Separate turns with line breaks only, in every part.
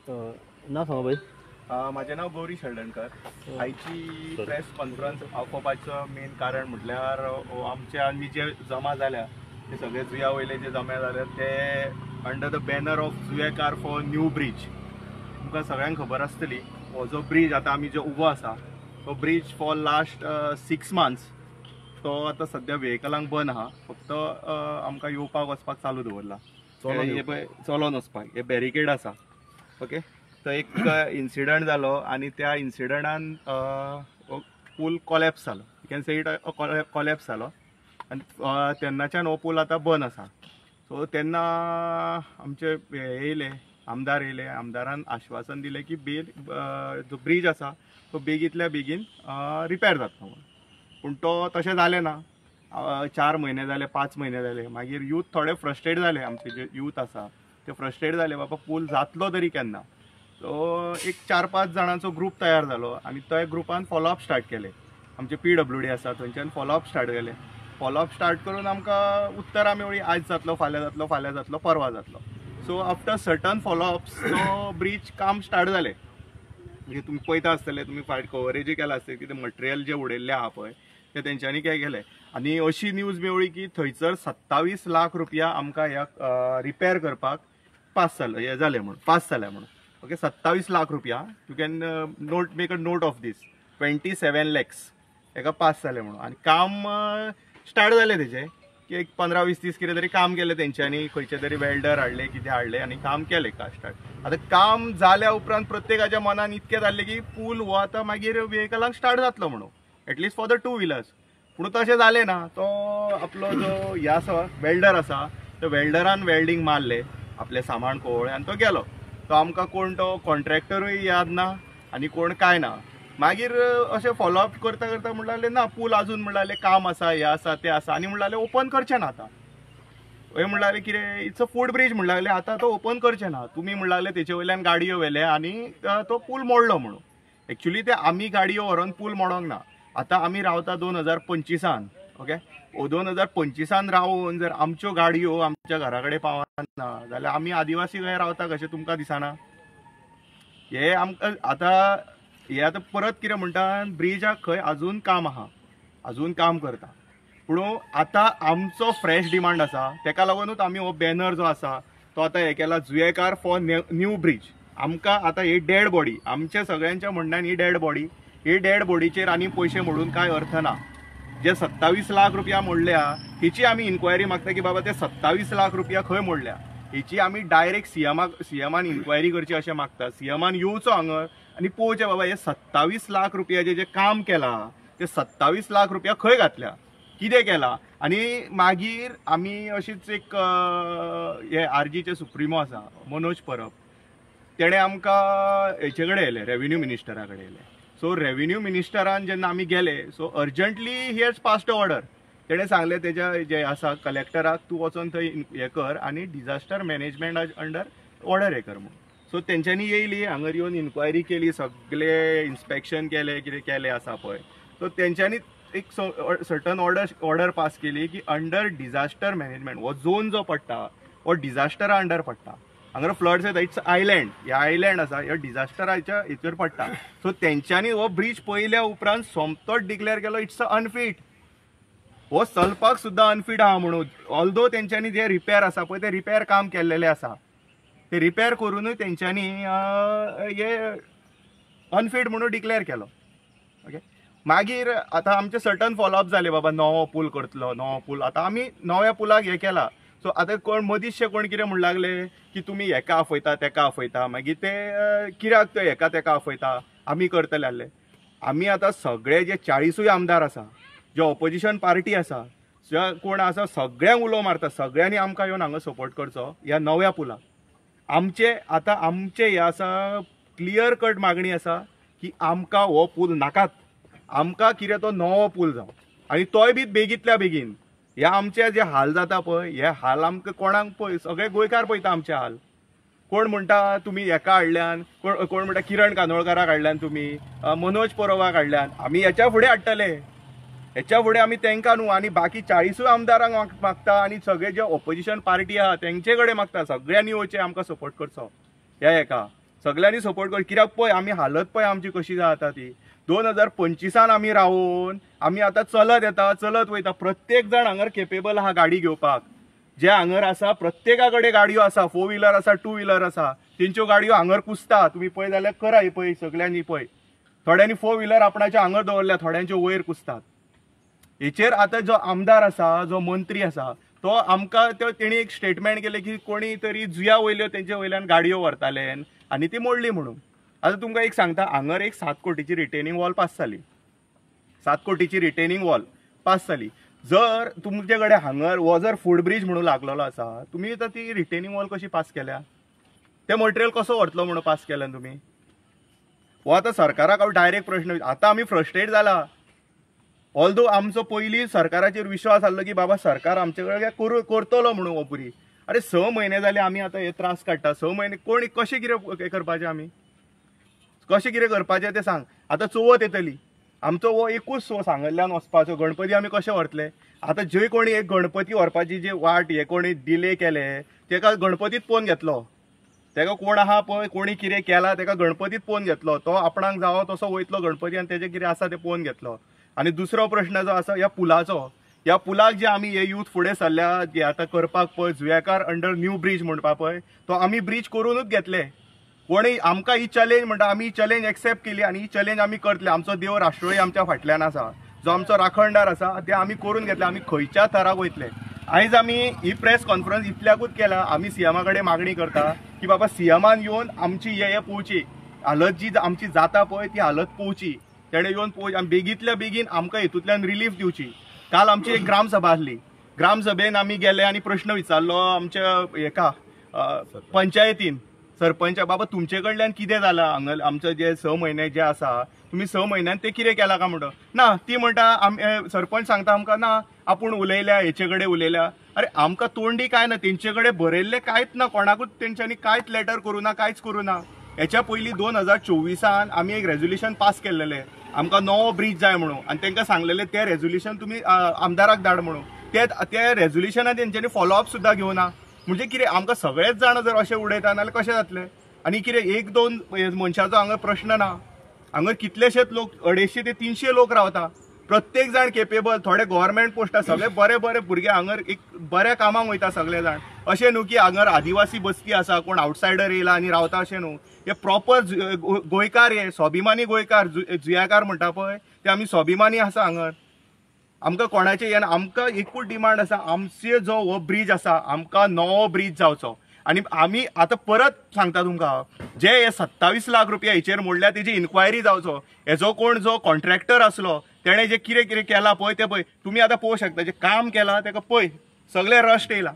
नाव सांगा भाई.
माझे नाव गौरी शेळडणकर. आयची प्रेस कॉन्फरन्स आपोवपाचं मेन कारण म्हटल्यार आमचे आमी जे जमा जाल्या ते सगळे जुया वयले जे जमा जाले ते अंडर द बॅनर ऑफ जुयेकार फॉर न्यू ब्रीज. तुमकां सगळ्यांक खबर आसतली हो जो ब्रीज आतां आमी जो उबो आसा तो ब्रीज फॉर लास्ट 6 months तो आतां सद्या व्हेकलांक बंद आहा. फक्त आमकां येवपाक वचपाक चालू दवरला. चलोन वचपाक हे बॅरिकेड आसा. ओके, तो एक इन्सिडंट जालो आनी त्या इन्सिडंटान पूल कॉलॅप्स जालो. You can say it collapse जालो आनी तेन्नाच्यान हो पूल आतां बंद आसा. सो तेन्ना आमचे येयले आमदार येयले. आमदारान आश्वासन दिलें की जो ब्रीज आसा तो बेगींतल्या बेगीन रिपेर जातलो म्हणून. पूण तो तशें जालें ना. 4 म्हयने जाले, 5 म्हयने जाले. मागीर यूथ थोडे फ्रस्ट्रेट जाले. आमचे जे यूथ आसा ते फ्रस्ट्रेट जाले, बाबा पूल जातलो तरी केन्ना. सो एक 4-5 जाणांचो ग्रूप तयार जालो आनी त्या ग्रुपान फॉलोअप स्टार्ट केले. आमचे PWD आसा थंयच्यान फॉलोअप स्टार्ट केले. फॉलोअप स्टार्ट करून आमकां उतरां मेवळी, आयज जातलो, फाल्यां जातलो, फाल्यां जातलो, परवा जातलो. सो आफ्टर सर्टन फॉलोअप्स तो ब्रीज काम स्टार्ट जालें. म्हणजे तुमी पळयता आसतले, तुमी फायट कवरेजूय केला आसतलें की ते मटेरियल जे उडयल्लें आहा पळय ते तेंच्यांनी काय केलें. आनी अशी न्यूज मेवळी की थंयसर 27 लाख रुपया आमकां ह्या रिपेर करपाक पास जाले म्हणून. ओके, 27 लाख रुपया. You can make a note of this. 27 lakhs हेका पास जाले म्हणून. आनी काम स्टार्ट जालें तेजें की एक 15-20 दीस कितें तरी काम केलें तेंच्यांनी. खंयचे तरी वेल्डर हाडले, कितें हाडले आनी काम केलें का स्टार्ट. आतां काम जाल्या उपरांत प्रत्येकाच्या मनान इतकें जाल्लें की पूल हो आतां मागीर व्हेकलांक स्टार्ट जातलो म्हणून, एटलीस्ट फॉर द 2 व्हिलर्स. पूण तशें जालें ना. तो आपलो जो हे आसा वेल्डर आसा तो वेल्डरान वेल्डिंग मारले आपलें सामान कवळें आनी तो गेलो. तो आमकां कोण तो कॉन्ट्रॅक्टरूय याद ना आनी कोण काय ना. मागीर अशें फॉलोअप करता करता म्हणलें ना पूल अजून म्हणलें काम आसा, हे आसा, ते आसा आनी म्हणलें ओपन करचें ना आतां. हे म्हणलें कितें इट्स अ फूड ब्रीज म्हणलें आतां तो ओपन करचें ना. तुमी म्हणलें तेचे वयल्यान गाडयो व्हेले आनी तो पूल मोडलो म्हणून. एक्चुली ते आमी गाडयो व्हरोन पूल मोडोंक ना. आतां आमी रावता 2025. ओके, 2025 रावून जर आमच्यो गाडयो आमच्या घरा कडेन पावना जाल्यार आमी आदिवासी खंय रावता कशें तुमकां दिसना? हे आमकां आतां परत कितें म्हणटा, ब्रिजाक खंय अजून काम आहा, अजून काम करता. पूण आतां आमचो फ्रेश डिमांड आसा. तेका लागूनूच आमी हो बॅनर जो आसा तो आतां हे केला, जुयेकार फॉर न्यू ब्रीज. आमकां आतां ही डेड बॉडी, आमच्या सगळ्यांच्या म्हणण्यान ही डेड बॉडीचेर आनी पयशे मोडून कांय अर्थ ना. जे 27 लाख रुपया मोडल्या हिची आमी इन्क्वायरी मागता की बाबा ते 27 लाख रुपया खंय मोडल्या. हिची आमी डायरेक्ट सीएमान इन्क्वायरी करची अशें मागता. सीएमान येवचो हांगा आनी पळोवचें बाबा हे 27 लाख रुपयाचें जे काम केलां ते 27 लाख रुपया खंय घातल्या, कितें केलां. आनी मागीर आमी अशीच एक हे RGचे सुप्रिमो आसा मनोज परब, तेणें आमकां हेचे कडेन येयलें, रेव्हेन्यू मिनिस्टरा कडेन येयलें. सो रेव्हेन्यू मिनिस्टरान जेन्ना आमी गेले so urgently he has passed order. तेणें सांगलें तेज्या जे आसा कलेक्टराक तूं वचोन थंय हें कर आनी डिजास्टर मॅनेजमेंट अंडर ऑर्डर हें कर म्हणून. सो तेंच्यांनी येयली, हांगर येवन इन्क्वायरी केली, सगळे इन्स्पेक्शन केलें, कितें केलें आसा पळय. सो तेंच्यांनी एक सर्टन ऑर्डर पास केली की अंडर डिजास्टर मॅनेजमेंट हो झोन जो पडटा हो डिजास्टरा अंडर पडटा. हांगा फ्लड्स येता, इट्स आयलँड, हे आयलँड आसा हे डिजास्टराच्या हेचेर पडटा. सो तेंच्यांनी हो ब्रीज पयल्या उपरांत सोमतोच डिक्लेअर केलो इट्स अनफीट. हो चलपाक सुद्दां अनफीट आहा म्हणून. ऑल्दो तेंच्यांनी जे रिपेर आसा पळय ते रिपेर काम केल्लेलें आसा, ते रिपेर करूनय तेंच्यांनी हे अनफीट म्हणून डिक्लेअर केलो. ओके, मागीर आतां आमचे सर्टन फॉलोअप जाले, बाबा नवो पूल करतलो, नवो पूल. आतां आमी नव्या पुलाक हें केला. सो आतां कोण मदींचशे कोण कितें म्हणू लागले की तुमी हेका आफयता तेका आफयता, मागीर ते कित्याक ते हेका तेका आफयता, आमी करतले आहले. आमी आतां सगळे जे 40 आमदार आसा, जे ऑपोजिशन पार्टी आसा, जे कोण आसा सगळ्यांक उलो मारता, सगळ्यांनी आमकां येवन हांगा सपोर्ट करचो ह्या नव्या पुलाक. आमचे हे आसा क्लियर कट मागणी आसा की आमकां हो पूल नाकात. आमकां कितें तो नवो पूल जावं आनी तोय बी बेगींतल्या बेगीन. हे आमचे जे हाल जाता पळय हे हाल आमकां कोणाक पळय सगळे गोंयकार पळयता आमचे हाल. कोण म्हणटा तुमी हेका हाडल्यान, कोण म्हणटा किरण कांदोळकाराक हाडल्यान, तुमी मनोज परबाक हाडल्यान. आमी हेच्या फुडें हाडटले, हेच्या फुडें आमी तांकां न्हू आनी बाकी 40 आमदारांक मागता आनी सगळे जे ऑपोजिशन पार्टी आहा तेंचे कडेन मागता, सगळ्यांनी येवचें आमकां सपोर्ट करचो ह्या हेका. सगळ्यांनी सपोर्ट कर, कित्याक पळय आमी हालत पळय आमची कशी जाता ती. 2025 आमी रावून आमी आतां चलत येता, चलत वयता. प्रत्येक जाण हांगर केपेबल आहा गाडी घेवपाक. जे हांगर आसा प्रत्येका कडेन गाडयो आसा, 4 व्हिलर आसा, 2 व्हिलर आसा. तेंच्यो गाडयो हांगर कुसता. तुम्ही पळय जाल्यार करा पळय सगळ्यांनी पळय. थोड्यांनी 4 व्हिलर आपणाच्या हांगर दवरल्या, थोड्यांच्यो वयर कुसतात. हेचेर आतां जो आमदार आसा, जो मंत्री आसा, तो आमकां तेणी एक स्टेटमेंट केले की कोणी तरी जुया वयल्यो तेंचे वयल्यान गाडयो व्हरताले आनी ती मोडली म्हणून. आतां तुमकां एक सांगता, हांगर एक 7 कोटीची रिटेनिंग वॉल पास जाली. 7 कोटीची रिटेनिंग वॉल पास जाली. जर तुमचे कडेन हांगर हो जर फूड ब्रिज म्हणून लागलेलो आसा, तुमी आतां ती रिटेनिंग वॉल कशी पास केल्या? ते मटेरियल कसो व्हरतलो म्हणून पास केल्यान तुमी? हो आतां सरकाराक हांव डायरेक्ट प्रश्न, आतां आमी फ्रस्ट्रेट जाला. ऑल्दो आमचो पयलीं सरकाराचेर विश्वास आसलो की बाबा सरकार आमचे कडेन करतलो म्हणून वपुरी. अरे 6 म्हयने जाले आमी आतां हे त्रास काडटा. 6 म्हयने कोणी कशें कितें करपाचें आमी? कशें कितें करपाचें तें सांग. आतां चवथ येतली, आमचो हो एकूच सांगल्ल्यान वचपाचो. गणपती आमी कशें व्हरतले? आतां जे कोणी एक गणपती व्हरपाची जे वाट हे कोणी डिले केले तेका गणपतीत पोवन घेतलो. तेका कोण आहा पळय, कोणी कितें केला तेका गणपतीत पोवन घेतलो. तो आपणाक जावो तसो वयतलो गणपती आनी तेजें कितें आसा तें पोवन घेतलो. आनी दुसरो प्रश्न जो आसा ह्या पुलाचो, ह्या पुलाक जे आमी हे यूथ फुडें सरल्या जे आतां करपाक पळय, जुयेकार अंडर न्यू ब्रिज म्हणटा पळय, तो आमी ब्रिज करूनच घेतले. कोणी आमकां ही चॅलेंज म्हणटा, आमी ही चॅलेंज एक्सेप्ट केली आनी ही चॅलेंज आमी करतले. आमचो देव राष्ट्रोळी आमच्या फाटल्यान आसा, जो आमचो राखणदार आसा, ते आमी करून घेतले. आमी खंयच्या थराक वयतले. आयज आमी ही प्रेस कॉन्फरन्स इतल्याकूच केला, आमी सीएमा कडेन मागणी करता की बाबा सीएमान येवन आमची हे पोवची, हालत जी आमची जाता पळय ती हालत पोवची. तेणे येवन पोवची आनी बेगींतल्या बेगीन आमकां हितूंतल्यान रिलीफ दिवची. काल आमची एक ग्रामसभा आसली. ग्रामसभेन आमी गेले आनी प्रश्न विचारलो आमच्या हेका पंचायतीन, सरपंच, बाबा तुमचे कडल्यान कितें जालां हांगा आमचे जे 6 म्हयने जे आसा, तुम्ही 6 म्हयन्यान ते कितें केलां काय म्हणटा. ना ती म्हणटा, सरपंच सांगता आमकां ना आपूण उलयल्या, हेचे कडेन उलयल्या. अरे आमकां तोंडी काय ना, तेंचे कडेन बरयल्लें कांयच ना, कोणाकूच तेंच्यांनी कांयच लेटर करूं ना, कांयच करूं ना. हेच्या पयलीं 2024 आमी एक रेझोल्युशन पास केल्लेलें, आमकां नवो ब्रिज जाय म्हणून, आनी तांकां सांगलेलें तें रेझोल्युशन तुमी आमदाराक धाड म्हणून. ते रेझोल्युशनान तेंच्यांनी फॉलोअप सुद्दां घेवना. म्हणजे कितें आमकां सगळेच जाण जर अशें उडयता नाल्यार कशें जातलें? आनी कितें 1-2 मनशाचो हांगा प्रश्न ना. हांगा कितलेशेच लोक 250 ते 300 लोक रावता. प्रत्येक जाण केपेबल, थोडे गव्हर्मेंट पोस्टां, सगळे बरे बरे भुरगे हांगर एक बऱ्या कामाक वयता सगळे जाण. अशें न्हू की हांगर आदिवासी बस्ती आसा, कोण आउटसायडर येयला आनी रावता अशें न्हू. हे प्रॉपर गोंयकार, हे स्वाभिमानी गोंयकार, जुयाकार म्हणटा पळय ते आमी स्वाभिमानी आसा हांगर. आमकां कोणाचें हें ना. आमकां एकूच डिमांड आसा, आमचे जो हो ब्रिज आसा आमकां नवो ब्रिज जावचो. आनी आमी आतां परत सांगता तुमकां, जे हे 27 लाख रुपया हेचेर मोडल्या तेजी इन्क्वायरी जावचो. हेजो कोण जो कॉन्ट्रॅक्टर आसलो तेणें जे कितें कितें केलां पळय तें पळय तुमी आतां पळोवंक शकता. जे काम केलां तेका पळय सगळे रस्ट येयला,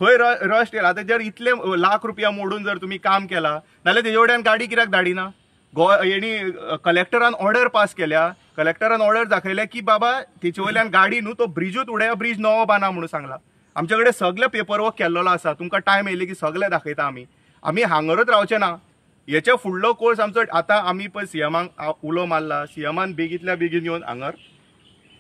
खंय रस्ट येयला. आतां जर इतले लाख रुपया मोडून जर तुमी काम केलां नाल्यार तेजे वयल्यान गाडी कित्याक धाडिना? हेणी कलेक्टरान ऑर्डर पास केल्या, कलेक्टरान ऑर्डर दाखयल्या की बाबा तेचे वयल्यान गाडी न्हू, तो ब्रिजूच उडया, ब्रिज नवो बांदा म्हणून सांगला. आमचे कडेन सगळे पेपर वर्क केल्लो आसा. तुमकां टायम येयले की सगळे दाखयता आमी हांगरच रावचे ना. हेच्या फुडलो कोर्स आमचो. आतां आमी पळय सीएमाक उलो मारला, सीएमान बेगींतल्या बेगीन येवन हांगर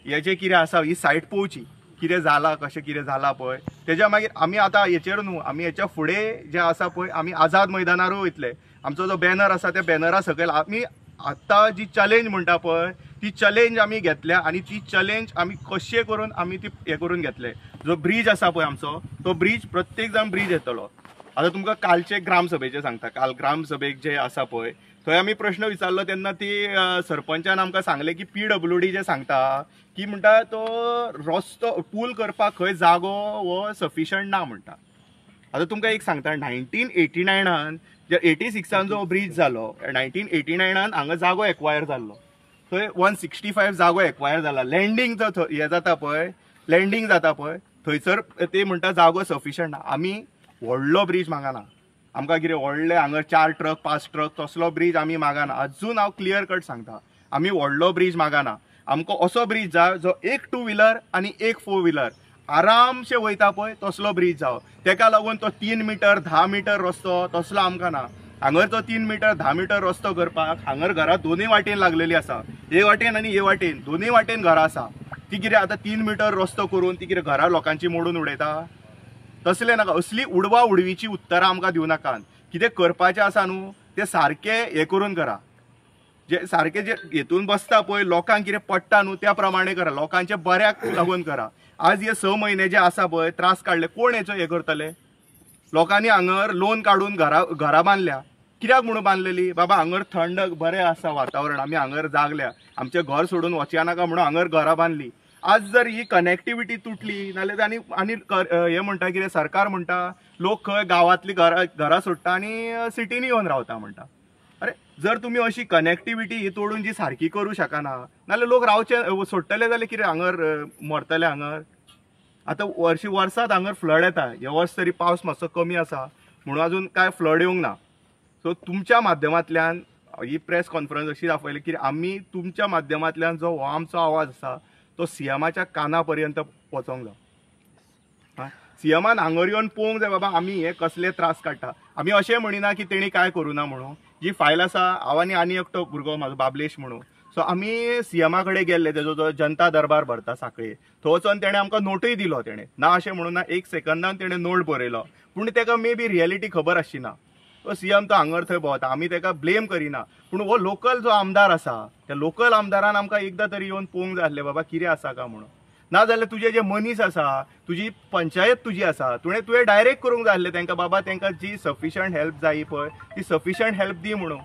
हेजें कितें आसा ही सायट पळोवची, कितें जालां, कशें कितें जालां पळय. तेज्या मागीर आमी आतां हेचेर न्हू, आमी हेच्या फुडें जें आसा पळय आमी आझाद मैदानारूय वयतले. आमचो जो बॅनर आसा त्या बॅनरा सकयल आमी आतां जी चॅलेंज म्हणटा पळय ती चॅलेंज आमी घेतल्या आनी ती चॅलेंज आमी कशें करून आमी ती हें करून घेतले. जो ब्रिज आसा पळय आमचो, तो ब्रिज प्रत्येक जाण ब्रिज येतलो. आतां तुमकां कालचे ग्रामसभेचें सांगता. काल ग्रामसभेक जे आसा पळय थंय आमी प्रश्न विचारलो तेन्ना ती सरपंचान आमकां सांगलें की PWD जे सांगता की म्हणटा तो रस्तो पूल करपाक खंय जागो हो सफिशंट ना म्हणटा. आतां तुमकां एक सांगता, 1989 जे 86 जो ब्रिज जालो, 1989 हांगा जागो एक्वायर जाल्लो. थंय 165 जागो एक्वायर जाला. लँडींग जो हें जाता पळय, लँडींग जाता पळय थंयसर ते म्हणटा जागो सफिशंट ना. आमी व्हडलो ब्रिज मागना. आमकां कितें व्हडले हांगा 4 ट्रक 5 ट्रक तसलो ब्रिज आमी मागना. अजून हांव क्लियर कट सांगता, आमी व्हडलो ब्रिज मागना. आमकां असो ब्रिज जाय जो एक 2 व्हिलर आनी एक 4 व्हिलर आरामशे वयता पळय तसलो ब्रिज जावो. तेका लागून तो 3 मीटर 10 मीटर रस्तो तसलो आमकां ना. हांगर तो 3 मीटर 10 मीटर रस्तो करपाक हांगर घरां दोनूय वाटेन लागलेली आसा. हे वाटेन आनी हे वाटेन दोनूय वाटेन घरां आसा. ती कितें आतां 3 मीटर रस्तो करून ती कितें घरां लोकांची मोडून उडयता? तसलें नाका. असली उडवा उडवीची उत्तरां आमकां दिवं नाकात. कितें करपाचें आसा न्हू ते सारखे हे करून करा, जे सारखे जे हेतून बसता पळय लोकांक कितें पडटा न्हू त्या प्रमाणे करा, लोकांचे बऱ्याक लागून करा. आज हे 6 म्हयने जे आसा पळय त्रास काडले, कोण हेचो हे करतले? लोकांनी हांगर लोन काडून घरां बांदल्या. कित्याक म्हणून बांदलेली? बाबा हांगर थंड बरें आसा वातावरण, आमी हांगर जागल्या, आमचें घर सोडून वचया नाका म्हणून हांगर घरां बांदली. आज जर ही कनेक्टिविटी तुटली नाल्यार आनी हे म्हणटा कितें, सरकार म्हणटा लोक खंय गांवांतली घरां सोडटा आनी सिटीन येवन रावता म्हणटा. अरे जर तुम्ही अशी कनेक्टिविटी ही तोडून जी सारकी करूं शकना नाल्यार लोक रावचे सोडटले जाल्यार कितें हांगर मरतले हांगर. आतां वर्सांत हांगर फ्लड येता, हे वर्स तरी पावस मातसो कमी आसा म्हणून अजून काय फ्लड येवंक ना. सो तुमच्या माध्यमांतल्यान ही प्रेस कॉन्फरन्स अशी दाखयली की आमी तुमच्या माध्यमांतल्यान जो हो आमचो आवाज आसा तो सीएमाच्या काना पर्यंत पोचोंक जाय. सीएमान हांगर येवन पळोवंक जाय बाबा आमी हे कसले त्रास काडटा. आमी अशें म्हणिना की तेणी काय करूं ना म्हणून. जी फायल आसा, हांव आनी एकटो भुरगो म्हाजो बाबलेश म्हणून, सो आमी सीएमा कडेन गेल्ले, तेजो जो जनता दरबार भरता सांखळे थंय वचोन तेणें आमकां नोटूय दिलो. तेणें ना अशें म्हणून ना, 1 सेकंदान तेणें नोट बरयलो, पूण तेका मे बी रियलिटी खबर आसची ना. सीएम तो हांगर थंय भोंवता, आमी तेका ब्लेम करिना, पूण हो लोकल जो आमदार आसा त्या लोकल आमदारान आमकां एकदां तरी येवन पळोवंक जाय आसलें बाबा कितें आसा काय म्हणून. नाजाल्यार तुजे जे मनीस आसा, तुजी पंचायत तुजी आसा, तुवें डायरेक्ट करूंक जाय आसलें तेंकां, बाबा तेंकां जी सफिशंट हेल्प जायी पळय ती सफिशंट हेल्प दी म्हणून.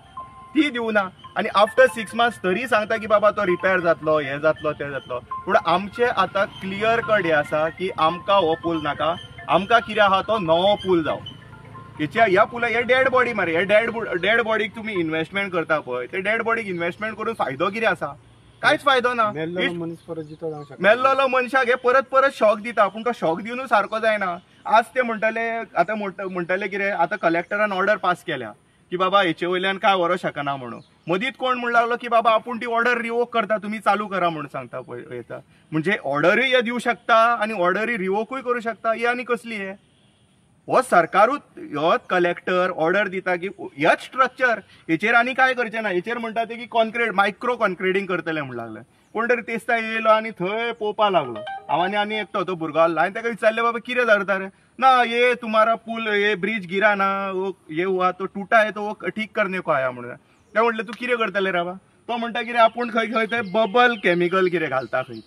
ती दिवना आनी आफ्टर 6 months तरी सांगता की बाबा तो रिपेर जातलो, हे जातलो, ते जातलो. पूण आमचे आतां क्लियर कट हे आसा की आमकां हो पूल नाका, आमकां कितें आहा तो नवो पूल जावं. ह्या पुला हे डेड बॉडी मरे, हे डेड बॉडीक तुम्ही इन्व्हेस्टमेंट करता पळय, ते डेड बॉडीक इन्व्हेस्टमेंट करून फायदो कितें आसा? कांयच फायदो ना. मेल्लोलो मनशाक हे परत परत शॉक दिता, पूण तो शॉक दिवनूच सारको जायना. आज ते म्हणटले, आतां म्हणटले कितें, आतां कलेक्टरान ऑर्डर पास केल्या की बाबा हेचे वयल्यान काय व्हरो शकना म्हणून. मदींच कोण म्हणूंक लागलो की बाबा आपूण ती ऑर्डर रिवोक करता, तुमी चालू करा म्हणून सांगता पळय. येता म्हणजे ऑर्डरूय हे दिवं शकता आनी ऑर्डरी रिवोकूय करूं शकता, ही आनी कसली हे? हो सरकारूच, होच कलेक्टर ऑर्डर दिता की हेच स्ट्रक्चर, हेचेर आनी काय करचें ना. हेचेर म्हणटा ते की कॉन्क्रीट, मायक्रो कॉन्क्रिटींग करतले म्हणून लागले. कोण तरी तेस्ता येयलो आनी थंय पळोवपा लागलो. हांव आनी एकटो तो भुरगो आसलो, हांवें ताका विचारलें बाबा कितें जाता रे? ना ये तुम्हारा पुल, ये ब्रिज गिरा ना, ये हुआ तो टूटा है तो वो ठीक करने को आया म्हणून. ते म्हटलें तूं कितें करतले रे बाबा? तो म्हणटा कितें आपूण खंय थंय बबल केमिकल कितें घालता खंय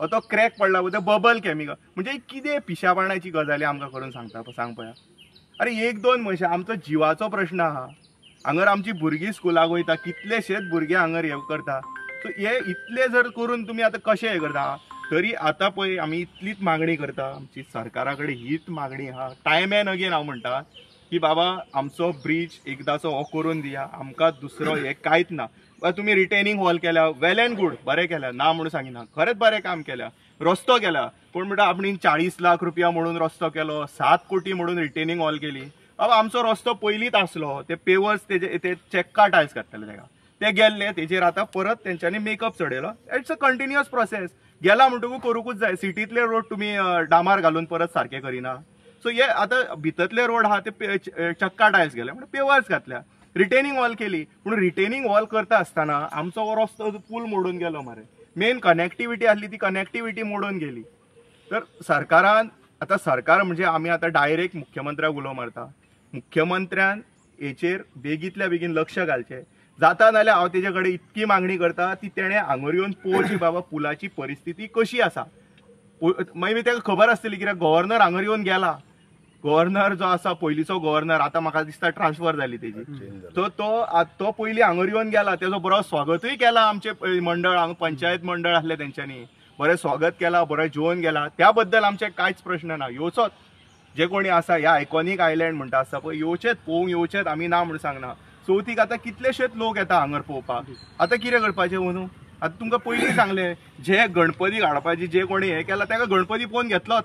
तो क्रॅक पडला ते बबल केमिकल. म्हणजे कितें पिशापणाची गजाली आमकां करून सांग पळया. अरे 1-2 मनशां, आमचो जिवाचो प्रश्न आहा. हांगर आमची भुरगीं स्कुलाक वयता, कितलेशेच भुरगे हांगर हे करता. सो हे इतले जर करून तुमी आतां कशें हे करता? तरी आतां पळय आमी इतलीच मागणी करता, आमची सरकारा कडेन हीच मागणी आहा. टायम एंड अगेन हांव म्हणटा की बाबा आमचो ब्रिज एकदाचो हो करून दिया, आमकां दुसरो हे कांयच ना. तुम्ही रिटेनिंग वॉल केल्या, वेल अँड गुड, बरें केल्या, ना म्हणून सांगिना, खरेंच बरें काम केल्या. रस्तो केला, कोण म्हणटा आपण 40 लाख रुपया म्हणून रस्तो केलो, 7 कोटी म्हणून रिटेनिंग वॉल केली. बाबा आमचो रस्तो पयलींच आसलो, ते पेवर्स ते चेक्का टायल्स घातलेले तेका, ते गेल्ले, तेजेर आतां परत तेंच्यांनी मेकअप चडयलो. It's a continuous process. गेला म्हणटकूच करूंकूच जाय. सिटींतले रोड तुम्ही डांबार घालून परत सारखे करिना. सो हे आतां भितरले रोड आहा ते चक्का टायल्स गेले, म्हणजे पेवर्स घातल्या, रिटेनिंग वॉल केली. पूण रिटेनिंग वॉल करता आसतना आमचो हो रस्तो पूल मोडून गेलो मरे. मेन कनेक्टिविटी आसली ती कनेक्टिविटी मोडून गेली. तर सरकारान, आता सरकार म्हणजे आमी आतां डायरेक्ट मुख्यमंत्र्याक उलो मारता. मुख्यमंत्र्यान हेचेर बेगींतल्या बेगीन लक्ष घालचें. जाता नाल्यार हांव तेजे कडेन इतकी मागणी करता ती तेणें हांगर येवन पळोवची बाबा पुलाची परिस्थिती कशी आसा. मागीर तेका खबर आसतली, कित्याक गव्हर्नर हांगर येवन गेला. गव्हर्नर जो आसा पयलींचो गव्हर्नर, आतां म्हाका दिसता ट्रान्सफर जाली तेजी, तो पयलीं हांगर येवन गेला. तेजो बरो स्वागतूय केला. आमचे मंडळ, हांगा पंचायत मंडळ आसले तेंच्यांनी बरें स्वागत केला, बरें जेवण गेला. त्या बद्दल आमचे कांयच प्रश्न ना. येवचोच जे कोणी आसा ह्या आयकॉनीक आयलँड म्हणटा आसता पळय, येवचेच, पळोवंक येवचेच, आमी ना म्हणून सांगना. चवथीक आतां कितलेशेच लोक येता हांगर पळोवपाक. आतां कितें करपाचें म्हणून? आतां तुमकां पयलीं सांगलें, जे गणपती हाडपाची जे कोणी हें केला तेका गणपती पळोवन घेतलोच.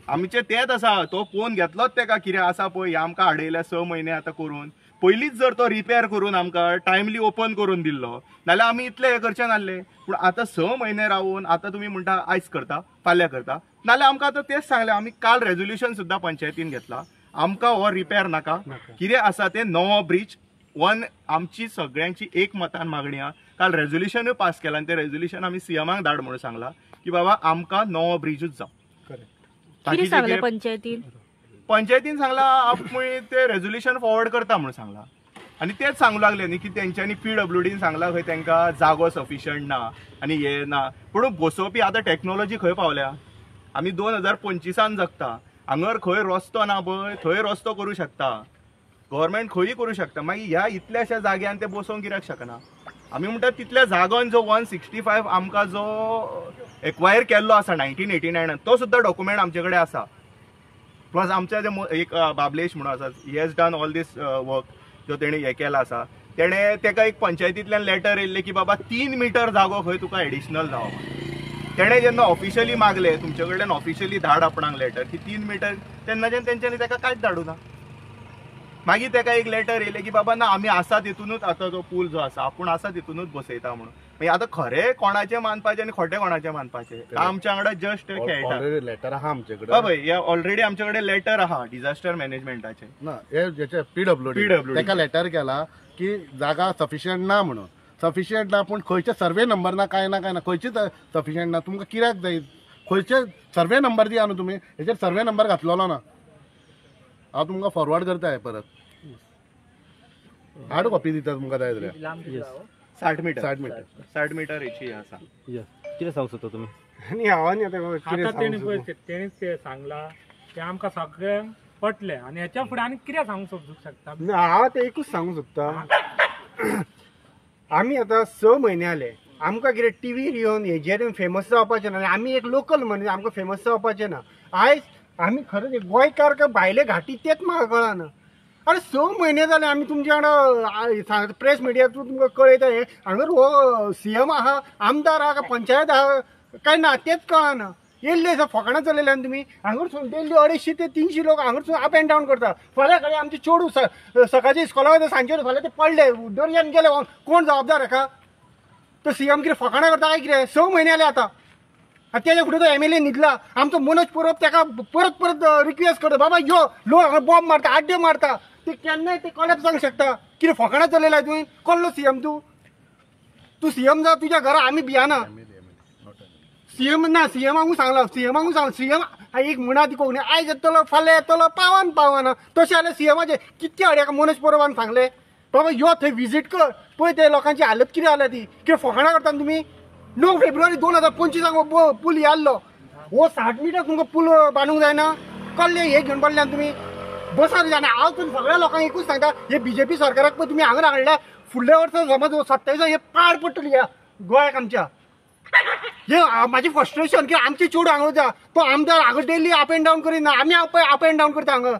आमचे तेच आसा, तो पळोवन घेतलोच तेका कितें आसा पळय. आमकां हाडयल्या 6 म्हयने आतां करून. पयलींच जर तो रिपेर करून आमकां टायमली ओपन करून दिल्लो नाल्यार आमी इतले हे करचे नासले. पूण आतां 6 म्हयने रावून आतां तुमी म्हणटा आयज करता, फाल्यां करता, नाल्यार आमकां आतां तेच सांगलें. आमी काल रेजोल्युशन सुद्दां पंचायतीन घेतला, आमकां हो रिपेर नाका. कितें आसा ते नवो ब्रिज आमची सगळ्यांची एक मतान मागणी आहा. काल रेजोल्युशनूय पास केला आनी ते रेजोल्युशन आमी सीएमाक धाड म्हणून सांगला की बाबा आमकां नवो ब्रिजूच जावं. पंचायतीन सांगला आपूण ते रेजोल्युशन फॉरवर्ड करता म्हणून सांगला. आणि तेच सांगू लागले न्ही की तेंच्यांनी PWDन सांगला खंय तांकां जागो सफिशियंट ना आनी हे ना, पूण बसोवपी आतां टॅक्नॉलॉजी खंय पावल्या. आमी 2025 जगता, हांगर खंय रस्तो ना पळय थंय रस्तो करूं शकता, गव्हर्मेंट खंयी करूं शकता. मागीर ह्या इतल्याशा जाग्यान ते बसोवंक कित्याक शकना. आमी म्हणटा तितल्या जागोन जो 165 आमकां जो एक्वायर केल्लो आसा 1989 तो सुद्दां डॉक्युमेंट आमचे कडेन आसा. प्लस आमचे जे एक बाबलेश म्हणून आसा, he has done all this work जो तेणी हे केला आसा. तेणे तेका एक पंचायतींतल्यान लेटर येयल्लें की बाबा 3 मीटर जागो खंय तुका एडिशनल जावप. तेणे जेन्ना ऑफिशियली मागले तुमचे कडल्यान ऑफिशियली धाड आपणाक लेटर की 3 मीटर, तेन्नाच्यान तेंच्यांनी तेका कांयच धाडूं ना. मागीर तेका एक लेटर येयलें की बाबा ना आमी आसा तितूनच आतां जो पूल जो आसा आपूण आसा तितूनच बसयता म्हणून. मागीर आतां खरें कोणाचें मानपाचें आनी खोटें कोणाचें मानपाचें आमच्या वांगडा जस्ट खेळटा.
लेटर आहा आमचे कडेन.
पळय हे ऑलरेडी आमचे कडेन लेटर आहा डिझास्टर मॅनेजमेंटाचें.
ना हे PWD तेका लेटर केला की जागा सफिशियंट ना म्हणून. सफिशियंट ना पूण खंयचे सर्वे नंबर ना काय ना खंयचीच सफिशियंट ना. तुमकां कित्याक जाय खंयचे सर्वे नंबर दिया न्हू तुमी, हेचेर सर्वे नंबर घातलेलो ना. हांव तुमकां फॉरवर्ड करता हे परत हार्ड कॉपी दिता तुमकां जाय जाल्यार.
60 मीटर हेची आसा.
कितें सांगू सोदता तुमी?
आनी हांव आतां तेणीच ते सांगला ते आमकां सगळ्यांक पटले आनी हेच्या फुडें आनी कितें सांगूंक शकता.
हांव आतां एकूच सांगूंक सोदतां, आमी आतां 6 म्हयने जाले आमकां कितें टीव्हीर येवन हेजेर फेमस जावपाचें ना. आमी एक लोकल मनीस आमकां फेमस जावपाचें ना. आयज आमी खरेंच गोंयकार काय भायले घाटी तेच म्हाका कळना. अरे 6 म्हयने जाले आमी तुमच्या वांगडा प्रेस मिडिया थ्रू तुमकां कळयता. हे हांगर हो CM आहा, आमदार आहा, पंचायत आहा काय ना तेच कळना. येयल्ले फकाणां चलयल्यान तुमी हांगरसून डेली 250 ते 300 लोक हांगरसून अप एंड डावन करता. फाल्यां कडेन आमचे चेडूं सकाळचे इस्कॉला वयता सांजचे फाल्यां ते पडले दर्यान गेले, कोण जबाबदार हेका? तो CM कितें फकाणां करता काय कितें? 6 म्हयने जाले आतां. तेच्या फुडें तो MLA न्हिदला. आमचो मनोज परब तेका परत रिक्वेस्ट करता बाबा यो लोक हांगा बॉम्ब मारता आड्डे मारता. ते केन्नाय ते कोणाक सांगूंक शकता कितें फकाणां चलयला तुवें? कसलो CM तूं CM जा तुज्या घरा आमी भियाना. CM ना CMाकूच सांगला CM एक म्हणा ती कोंकणी आयज येतलो फाल्यां येतलो पावना. तशें जाल्यार CMाचे कितके हाडे मनोज परबान सांगले बाबा यो थंय विजीट कर पळय ते लोकांची हालत कितें जाल्या ती. कितें फकाणां करता तुमी? 9 फेब्रुवारी 2025 पूल आसलो. हो 60 मीटर तुमकां पूल बांदूंक जायना? कसले हे घेवन पडल्यान तुमी बसा. आनी हांव तुमी सगळ्या लोकांक एकूच सांगता, हे BJP सरकाराक पळय तुमी हांगा हाडल्या फुडल्या वर्सा समज 27 हे पाड पडटली ह्या गोंयाक आमच्या. हे म्हाजें फ्रस्ट्रेशन की आमचे चेडूं हांगा वता तो आमदार हांगा डेली अप एंड डावन करिना, आमी अप एंड डावन करता हांगा.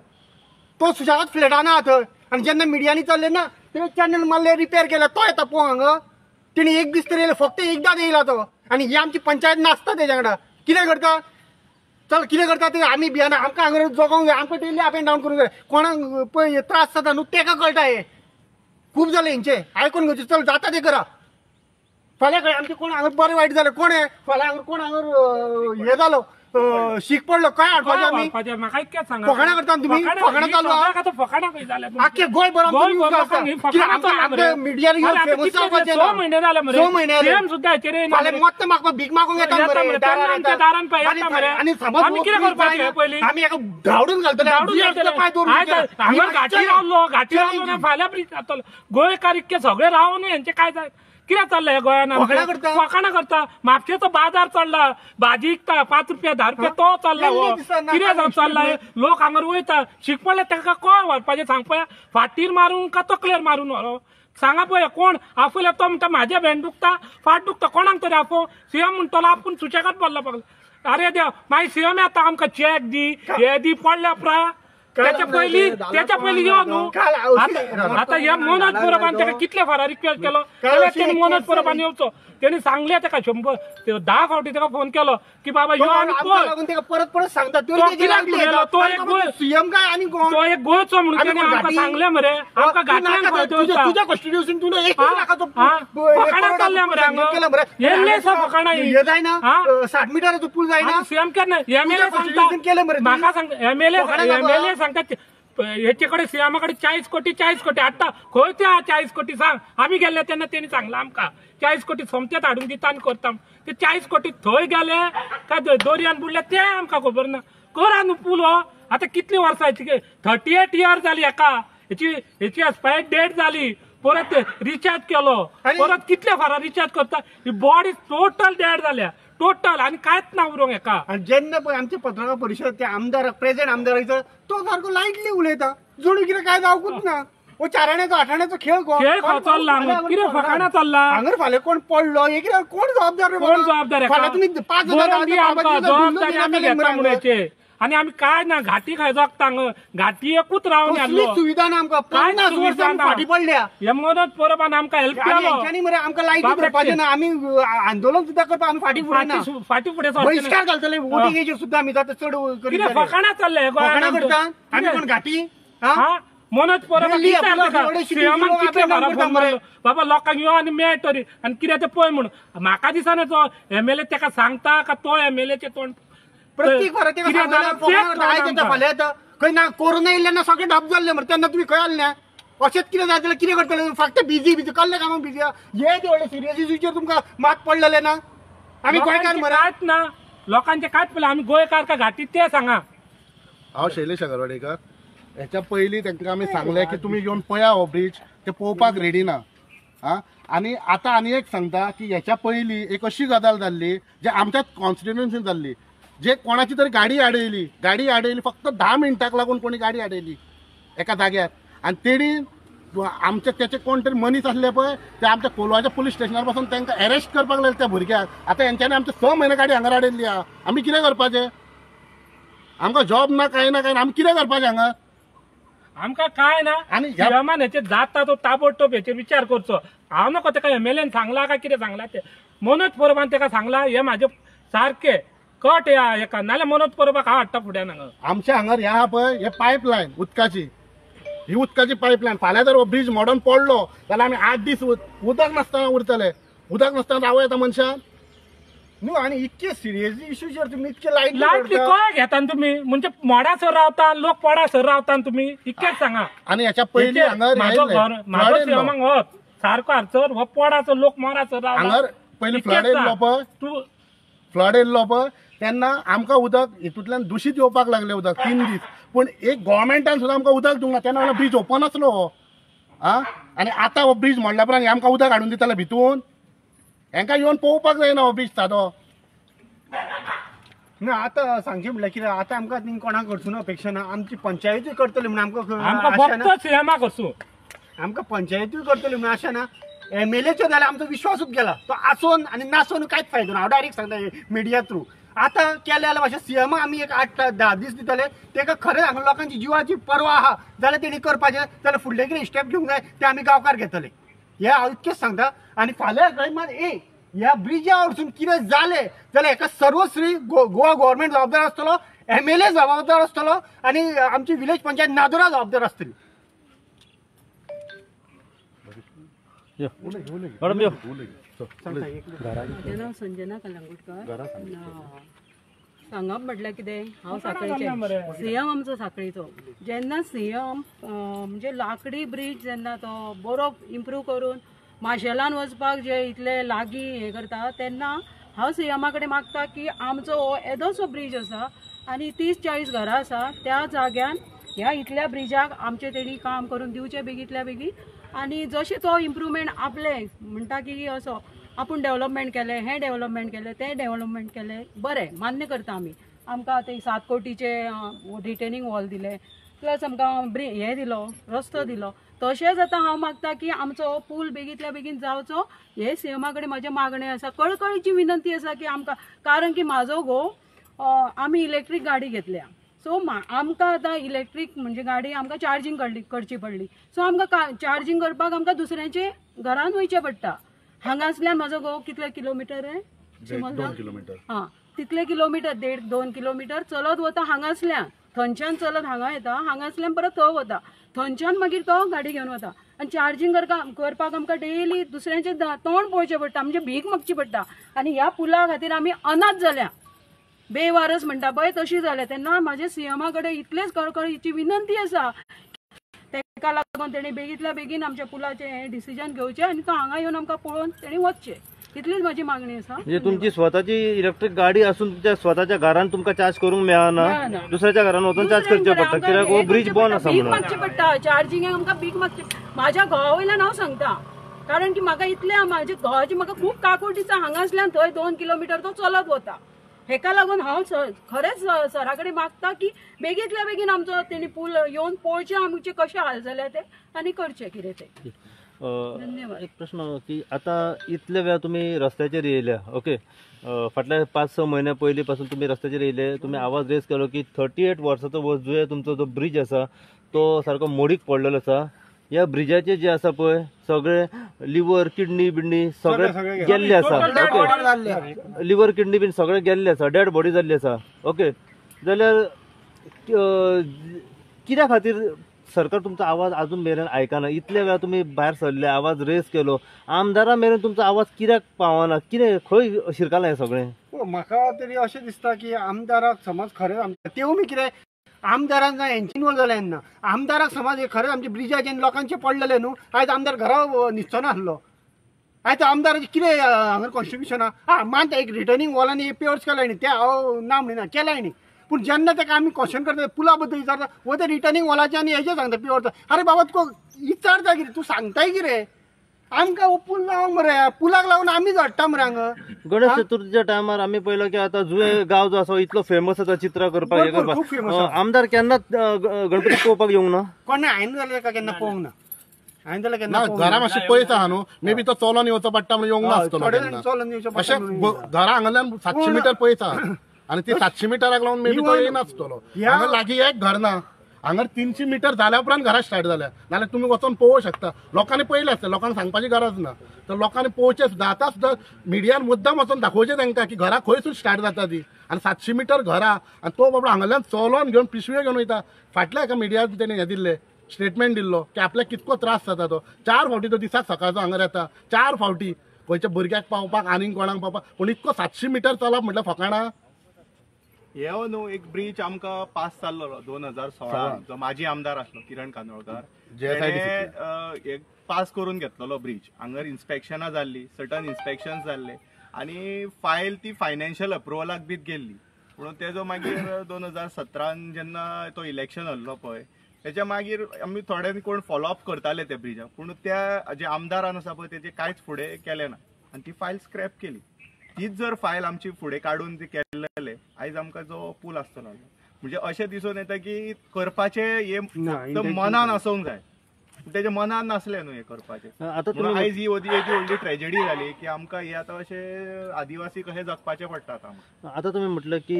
तो सुशेगाद फ्लॅटान आहा थंय. आनी जेन्ना मिडियांनी चल्ले ना ते चॅनल मारले रिपेर केले तो येता पळोवंक हांगा. तेणी एक दीस तरी येयला फक्त एकदांच येयला तो. आनी ही आमची पंचायत नासता तेच्या वांगडा. कितें करता चल कितें करता ते आमी भियाना. आमकां हांगा जगोंक जाय, आमकां डेली अप एंड डावन करूंक जाय. कोणाक पळय त्रास जाता न्हू तेका कळटा. हे खूब जालें हेंचें आयकून घेवचें. चल जाता तें करा. फाल्यां कडेन आमचें कोण हांगा बरें वायट जालें कोण फाल्यां हांगा कोण हांगा हे जालो शीक पडलो काय हाडपाचें आमी?
म्हाका इतकेंच सांगा
फकाणां करता तुमी? फकाणां चालू आहा?
फकाणां खंय जाल्या?
आख्खे गोंय मिडिया फेमस जावपाचें
6 म्हयने जाले मरे.
6 म्हयने जाले.
CM सुद्दां हेचेर येना.
फाल्यां मत्त म्हाका भीक मागूंक येता मरे
दारान मरे.
आनी समज
आमी कितें करपाचें पयलीं?
आमी हाका धांवडून घालतले
हांगा घाटी रावलो ना फाल्यां ब्रिज जातलो. गोंयकार इतके सगळे रावन हेंचे काय जाय कितें चल्लें हे गोंयान? फकाणां करता. म्हापशेचो बाजार चडला, भाजी विकता 5 रुपया 10 रुपया तो चल्ला. कितें जावन चल्ला? लोक हांगर वयता शीक पडले ताका कोण व्हरपाचें सांग पळय. फाटीर मारून का तकलेर मारून व्हरो सांगा पळय. कोण आफयले तो म्हणटा म्हाजे भेंड दुखता फाट दुखता कोणाक तरी आफो. CM म्हणटलो आपूण सुशेगाद पडला पगला. अरे देव मागीर CM येता आमकां चॅक दी हे दी पडल्या उपरा त्याच्या पयलीं यो न्हू. आता हे मनोज परबान ताका कितले फारा रिक्वेस्ट केलो जाल्यार तेणी मनोज परबान येवचो. तेणी सांगले ताका 10 फावटी ताका फोन केलो की बाबा यो आनी पळय.
परत सांगता
तो
CM काय आणि
तो एक गोंयचो म्हणून तेणी आमकां सांगले मरे. आमकां घाटल्यांक
तुझ्या कॉन्स्टिट्युशन तुला एक
फकाणां चालल्या मरे हांगा. येयल्ले फकाणां
हे जायना 60 मिटराचो पूल जायना.
CM केन्ना MLA सांगता म्हाका सांगता MLA सांगता हेचे कडेन CM कडेन 40 कोटी हाडटा. खंय ते 40 कोटी सांग? आमी गेले तेन्ना तेणी सांगला आमकां 40 कोटी सोमतेच हाडून दिता आनी करता. ते 40 कोटी थंय गेले काय दर्यान बुडले ते आमकां खबर ना. करा न्हू पूल हो. आतां कितली वर्सांची 38 इयर्स जाली हेका. याची एक्सपायर डेट झाली, परत रिचार्ज केलो, परत कितले फारा रिचार्ज करता, ही बॉडी टोटल डेड झाल्या टोटल, आणि कांयच ना उरोंक हेका.
आणि जेन्ना पळय आमचे पत्रकार परिशद ते आमदार प्रेझेंट आमदाराचो तो सारको लायटली उलयता, जणू कितें काय जावकूच ना. ओ चाराण्याचो आठाण्याचो खेळ
खेळ चल्ला कितें फकाणां चल्ला,
हांगर फाल्यां कोण पडलो हे कितें कोण जबाबदार रे?
कोण जबाबदार हेका?
फाल्यां तुम्ही 5,000
बरोबर दी आमकां जबाबदारी आमी घेता म्हणचे, आणि आम्ही काय ना घाटी खाय जगता घाटी एकूच रावन
कसली
आसलो,
सुविधा ना आमकां
काय
50
सुविधा
वर्सां
ना.
फाटी पडल्या.
हे मदत परबान आमकां हेल्प
आणि
केलो,
हेंच्यांनी मरे आमकां लायटी
बाबा
करपाचें ना, आमी आंदोलन सुद्दां करपाक आमी फाटी फुडें ना.
फाटी फुडें
बहिष्कार घालतले वोटिंगेचेर सुद्दां आमी जाता चड करीत
कितें फकाणां चल्ले
फकाणां करता आमी कोण घाटी हा?
हा मनोज परब
दिल्ली आपल्याला एवढे शिटी
सीएमान
दिवंक
कितले
आपल्याला
फारा
नंबर
फोन मारलो बाबा लोकांक यो आनी मेळ तरी, आणि कितें ते पळय म्हणून म्हाका दिसना तो एमएलए तेका सांगता का तो एमएलएचे तोंड
प्रत्येक फारा तेका
कितें
सांगता,
जालें
फकाणां
तेच
करता, आयज येता
आमकां.
फाल्यां येता. खंय ना कोरोना येयल्ले ना सगळे ढप जाल्ले मरे, तेन्ना तुमी खंय आसले? अशेंच कितें जाय जाल्यार कितें करतले? फक्त बिजी कसले कामाक बिजी? हे व्हडले सिरियस इश्यूचेर तुमकां मात पडलेले ना? आमी गोंयकार
लोकांचे
मरे.
कांयच ना, लोकांचे कांयच पळय आमी गोंयकार का घाटी ते सांगा.
हांव शैलेश अगरवाडेकर. ह्याच्या पयलीं तांकां आमी सांगलें की तुमी येवन पळया हो ब्रिज, ते पळोवपाक रेडी ना. आनी आतां आनी एक सांगता की ह्याच्या पयलीं एक अशी गजाल जाल्ली जे आमच्याच कॉन्स्टिट्युएन्सीन जाल्ली, जे कोणाची तरी गाडी आडयली फक्त 10 मिनटाक लागून कोणी गाडी आडयली एका जाग्यार, आनी तेणी आमचे त्याचे कोण तरी मनीस असले पळय ते आमच्या कोलवाच्या पुलीस स्टेशनार पासून तांकां अरेस्ट करपाक लागले त्या भुरग्याक. आतां हेंच्यांनी आमचे 6 म्हयने गाडी हांगा आडयल्ली आहा. आमी कितें करपाचें? आमकां जॉब ना काय ना आमी कितें करपाचें हांगा?
आमकां काय ना,
आणि
सीएमान हेचेर जाता तो ताबडतोब हेचेर विचार करचो. हांव नको तेका एमएलएन सांगला काय कितें सांगला ते, मनोज परबान तेका सांगला हे म्हाजे सारखे कट या हेका, नाल्यार मनोज परबाक हांव हाडटा फुड्यान हांगा.
आमच्या हांगर ह्या पळय हे पायपलायन उदकाची, ही उदकाची पायपलायन. फाल्यां जर हो ब्रिज मॉडर्न पडलो जाल्यार आमी 8 दीस उदक नासतना उरतले. उदक नासतना रावं येता मनशान?
न्हू, आनी इतके सिरियस इश्यूचेर तुमी इतके लायट
लायट कळ्या घेता तुम्ही, म्हणजे मोडासर रावता लोक पडासर रावता तुम्ही, इतकेच सांगा.
आणि ह्याच्या पयलीं हांगर
म्हाजो घर म्हाजो सीएमाक होत सारको हाडसर हो पडासर लोक मोडासर रावता.
हांगर पयलीं फ्लड येयल्लो पळय,
तू
फ्लड येयल्लो पळय तेन्ना आमकां उदक हितूंतल्यान दूशीत येवपाक लागलें उदक 3 दीस. पूण एक गोवोरमेंटान सुद्दां आमकां उदक दिवंक ना. तेन्ना ब्रिज ओपन आसलो हो. आनी आतां हो ब्रिज मोडल्या उपरांत आमकां उदक हाडून दिताले भितून? हेंकां येवन पळोवपाक जायना हो ब्रिज सादो.
ना आतां सांगचें म्हणल्यार कितें, आतां आमकां ती कोणाक करचो ना अपेक्षा ना. आमची पंचायतूय करतली म्हणून
आमकां
आमकां आशा ना.
फक्त सीएमाक वचूं,
आमकां पंचायतूय करतली म्हणून आशा ना. एमएलएचो जाल्यार आमचो विश्वासूच गेला. तो आसून आनी नासून कांयच फायदो ना. हांव डायरेक्ट सांगता मिडिया थ्रू. आतां केले जाल्यार मातशें सीएम आमी एक 8-10 दीस दितले. तेका खरें हांगा लोकांची जिवाची पर्वा आहा जाल्यार तेणी करपाचें, जाल्यार फुडलें कितें स्टेप घेवंक जाय ते आमी गांवकार घेतले. हे हांव इतकेंच सांगता. आनी फाल्यां खंय मात ह्या ब्रिजा वरसून कितें जालें जाल्यार हेका सर्वश्री गोवा गव्हर्मेंट जबाबदार आसतलो, एमएलए जबाबदार आसतलो, आनी आमची विलेज पंचायत नादोरा जबाबदार आसतली.
मॅडम यो.
म्हजें नांव संजना कलंगूटकर. सांगप म्हटल्यार कितें, हांव सांकळीचें, सीएम आमचो सांकळीचो. जेन्ना सीएम म्हणजे लाकडी ब्रिज जेन्ना तो बरो इम्प्रूव करून माशेलान वचपाक जे इतले लागीं हें करता, तेन्ना हांव सीएमा कडेन मागता की आमचो हो येदोसो ब्रिज आसा आनी 30-40 घरां आसा त्या जाग्यान ह्या इतल्या ब्रिजाक आमचे तेणी काम करून दिवचें बेगीतल्या बेगीन. आनी जशें तो इम्प्रुवमेंट आपले म्हणटा की असो आपूण डेव्हलपमेंट केलें, हें डेव्हलपमेंट केलें, तें डेव्हलपमेंट केलें, बरें मान्य करता आमी. आमकां ते 7 कोटीचे रिटेनिंग वॉल दिले, प्लस आमकां हें दिलो, रस्तो दिलो. तशेंच आतां हांव मागता की आमचो पूल बेगीतल्या बेगीन जावचो. हे सीएमा कडेन म्हाजें मागणें आसा, कळकळीची विनंती आसा की आमकां, कारण की म्हाजो घोव आमी इलेक्ट्रीक गाडी घेतल्या. सो आमकां आतां इलेक्ट्रीक म्हणजे गाडी आमकां चार्जींग करची पडली. सो आमकां चार्जींग करपाक आमकां दुसऱ्याचे घरान वयचें पडटा. हांगासल्यान म्हाजो घोव कितले किलोमिटर
2 किलोमिटर.
हां, तितले किलोमिटर 1.5-2 किलोमिटर चलत वता हांगासल्यान. थंयच्यान चलत हांगा येता, हांगासल्यान परत थंय वता, थंयच्यान मागीर तो गाडी घेवन वता. आनी चार्जींग करपाक आमकां डेली दुसऱ्यांचे तोंड पळोवचें पडटा, म्हणजे भीक मागची पडटा. आनी ह्या पुला खातीर आमी अनाथ जाल्या, बेवारस म्हणटा पळय तशी जाल्या. तेन्ना म्हाजे सीएमा कडेन इतलेच कळकळीची विनंती आसा, तेका लागून तेणी बेगीतल्या बेगीन आमच्या पुलाचें हें डिसिजन घेवचें आनी तो हांगा येवन आमकां पळोवन तेणी वचचें. इतलीच माझी मागणी आसा.
म्हणजे तुमची स्वतःची इलेक्ट्रिक गाडी असून तुमच्या स्वतःच्या घरान तुमका चार्ज करूंक मेळना,
मेळना.
दुसऱ्याच्या घरान वचून चार्ज करचे पडटा कित्याक हो ब्रिज बंद आसा
भीक
म्हणून.
मागची पडटा चार्जिंगाक आमकां भीक मागची. माझ्या घोवा वयल्यान हांव सांगता, कारण की म्हाका इतले माझ्या घोवाची म्हाका खूब काकुटीचा हांगासल्यान थंय 2 किलोमीटर तो चलत वता. हेका लागून हांव खरेंच सरा कडेन मागता की बेगींतल्या बेगीन आमचो तेणी पूल येवन पळोवचे आमचे कशे हाल जाले ते आनी करचे कितें ते. धन्यवाद.
एक प्रश्न की आता इतले वेळा तुम्ही रस्त्याचेर येयल्या, ओके, फाटल्या 5-6 महिन्या पयलीं पासून तुम्ही रस्त्याचेर येयले, तुम्ही आवाज रेज केलो की 38 वर्साचो जो तुमचो जो ब्रिज आसा तो सारको मोडीक पडलेलो आसा. ह्या ब्रिजाचे जे आसा पळय सगळे लिव्हर किडनी बिडनी सगळे गेल्ले आसा, ओके, लिव्हर किडनी बीन सगळे गेल्ले आसा, डेड बॉडी जाल्ली आसा, ओके. जाल्यार कित्या खातीर सरकार तुमचो आवाज अजून मेरेन आयकना? इतले वेळा तुम्ही भायर सरले, आवाज रेज केलो, आमदारा मेरेन तुमचो आवाज कित्याक पावना? कितें खंय शिरकालें हें सगळें?
म्हाका तरी अशें दिसता की आमदाराक समज खरें तेवूय कितें आमदारान जाय हेंची इन्वॉल्व जालें ना. आमदाराक समज खरें आमच्या ब्रिजाचेर लोकांचे पडलेले न्हू, आयज आमदार घरा न्हिदचो नासलो. आयज आमदाराचें कितें हांगा कॉन्स्टिट्यूशना मात एक रिटर्निंग वॉलांनी पेवर्स केलाय न्ही, ते हांव ना म्हणिना केलाय न्ही, पूण जेन्ना ताका आमी क्वेश्चन करता पुला बद्दल विचारता वो ते रिटर्निंग वॉलाचे आनी हेजे सांगता पेवर्स. अरे बाबा तुका विचारता कितें, तूं सांगताय कितें? आमकां हो पूल लावंक मरे, पुलाक लागून आमी झडटा मरे हांगा.
गणेश चतुर्थीच्या टायमार आम्ही पळयलो की आता जुये गांव जो आसा इतलो फेमस आसा चित्र करपाक, हे
खूब famous
करपाक,
आसा.
आमदार केन्नाच गणपती पळोवपाक येवंक ना.
कोण हांवें जाल्यार ताका केन्ना पळोवंक ना. हांवें जाल्यार केन्ना
ना घरा मातशें पयस आहा न्हू, मे बी तो चलोन येवचो पडटा म्हणून येवंक नासतलो
थोडे
केन्ना.
जाण चलोन येवचो पडटा
अशें
म्हणून
घरा हांगाल्यान 700 मीटर पयस आहा आनी ती 700 मिटराक लागून मे बी तो येनासतलो. हांगा लागीं एक घर ना, हांगा 300 मीटर जाल्या उपरांत घरा स्टार्ट जाल्या. नाल्यार तुमी वचोन पळोवंक शकता. लोकांनी पयले आसता, लोकांक सांगपाची गरज ना. तर लोकांनी पळोवचें सुद्दां. आतां सुद्दां मिडियान मुद्दाम वचोन दाखोवचें तांकां की घरा खंयसून स्टार्ट जाता ती, आनी 700 मीटर घरा, आनी तो बाबा हांगाल्यान चलोन घेवन पिशव्यो घेवन वयता. फाटल्या एका मिडियाक तेणी हें दिल्लें स्टेटमेंट दिल्लो की आपल्याक कितको त्रास जाता तो. 4 फावटी तो दिसाक सकाळचो हांगा येता, 4 फावटी खंयच्या भुरग्याक पावपाक आनीक कोणाक पावपाक. पूण इतको 700 मीटर चलप म्हटल्यार फकाणां.
हे न्हू एक ब्रिज आमकां पास जाल्लो 2016 जो माजी आमदार आसलो किरण कांदोळकर, तेणे पास करून घेतलेलो ब्रिज. हांगर इन्स्पेक्शनां जाल्ली, सर्टन इन्स्पेक्शन जाल्ले आनी फायल ती फायनान्शियल अप्रुवलाक बीत गेल्ली. पूण तेजो मागीर 2017 जेन्ना तो इलेक्शन आहलो पळय, तेच्या मागीर आमी थोडे कोण फॉलोअप करताले त्या ब्रिजाक, पूण त्या जे आमदारान आसा पळय तेजे कांयच फुडें केलें ना आनी ती फायल स्क्रॅप केली. तीच जर फायल आमची फुडें काडून ती केल्ले आयज आमकां जो पूल आसतलो, म्हणजे अशें दिसून येता की करपाचे हे मनान आसूंक जाय, तेजे मनान नासलें न्हू हे करपाचें.
आता
म्हणून आयज ही व्हडली ट्रेजेडी जाली की आमकां हे आतां अशें आदिवासी कशें जगपाचें पडटा आतां.
आता तुम्ही म्हटलं की